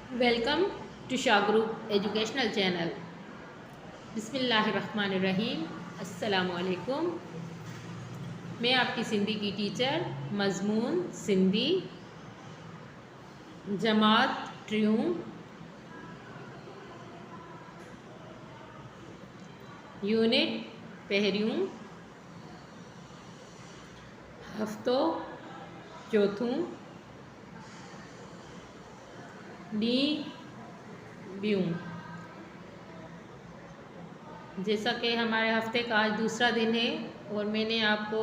Welcome to Shah group educational channel. बिस्मिल्लाहिर्रहमानिर्रहीम। अस्सलामुअलैकुम। मैं आपकी सिंधी की टीचर, मज़मून सिंधी, जमात ट्रियूं, यूनिट पहिरियों, हफ्तो चौथों, डी ब्यूं। जैसा कि हमारे हफ्ते का आज दूसरा दिन है और मैंने आपको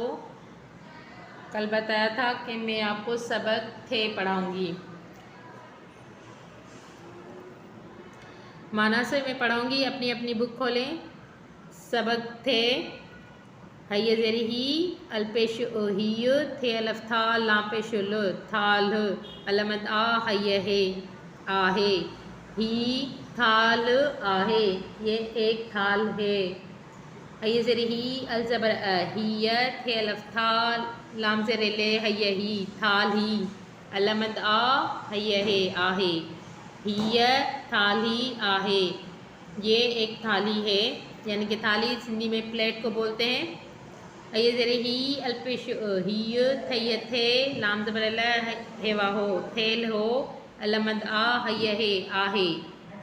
कल बताया था कि मैं आपको सबक थे पढ़ाऊँगी। माना से मैं पढ़ाऊँगी। अपनी अपनी बुक खोलें। सबक थे हय ज़ेरी ही अल्पेश ओहिय थे अलफ था लापेश लो थाल अलमद आ हय है आहे ही थाल आहे। ये एक थाल है। हय ज़ेरी ही अल ज़बर हिय थे अलफ था लाम ज़ेरे ले हय ही थाल ही अलमद आ हय है आहे हिय थाली आहे। ये एक थाली है, यानी कि थाली सिंधी में प्लेट को बोलते हैं। हय ज़ेरी ही अल्पेश हिय थय थे लाम ज़बर ल हेवा हो थेल हो अलमद आ हय है आहे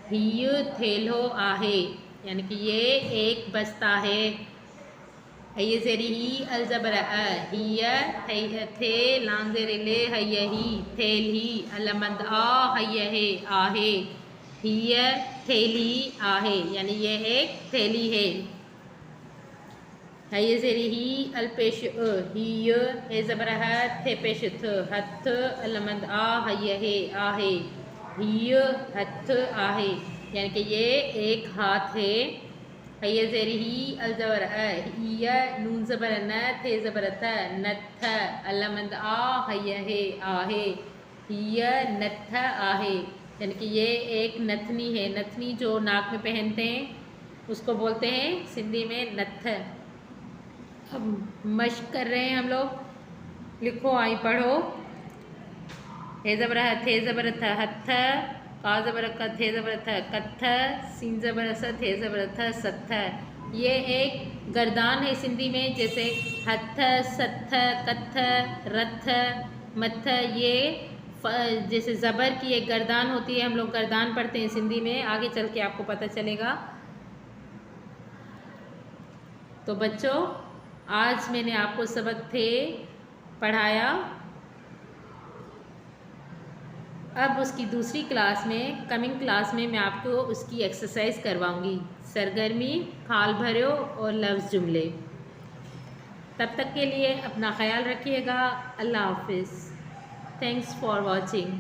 हिय थेल हो आहे, यानी कि ये एक बस्ता है। हय ज़ेरी ही अल ज़बर हिय थय थे लाम ज़ेरे ले हय ही थेल ही अलमद आ हय है आहे हिय थैली आहे, यानी ये एक थैली है। हय ज़ेरी ही अल्पेश हिय हे ज़बर है थे पेश थ हथ अलमद आ हय है आहे हिय हथ आहे, यानी कि ये एक हाथ है। हय ज़ेरी ही अल ज़बर हिय नून ज़बर न थे ज़बर थ नथ अलमद आ हय है आहे हिय नथ आहे, यानी कि ये एक नथनी है। नथनी जो नाक में पहनते हैं उसको बोलते हैं सिंधी में नत्थ। अब मश्क कर रहे हैं हम लोग। लिखो आई पढ़ो। हे ज़बर है थे ज़बर थ हथ का ज़बर का थे ज़बर थ कत्थ सीन ज़बर स थे ज़बर थ सत्थ। ये एक गर्दान है सिंधी में, जैसे हथ सत्थ कत्थ रथ मत्थ। ये जैसे ज़बर की एक गर्दान होती है, हम लोग गर्दान पढ़ते हैं सिंधी में। आगे चल के आपको पता चलेगा। तो बच्चों, आज मैंने आपको सबक थे पढ़ाया। अब उसकी दूसरी क्लास में, कमिंग क्लास में, मैं आपको उसकी एक्सरसाइज करवाऊंगी। सरगर्मी, खाल भरो और लफ्ज़ जुमले। तब तक के लिए अपना ख्याल रखिएगा। अल्लाह हाफिज़। Thanks for watching.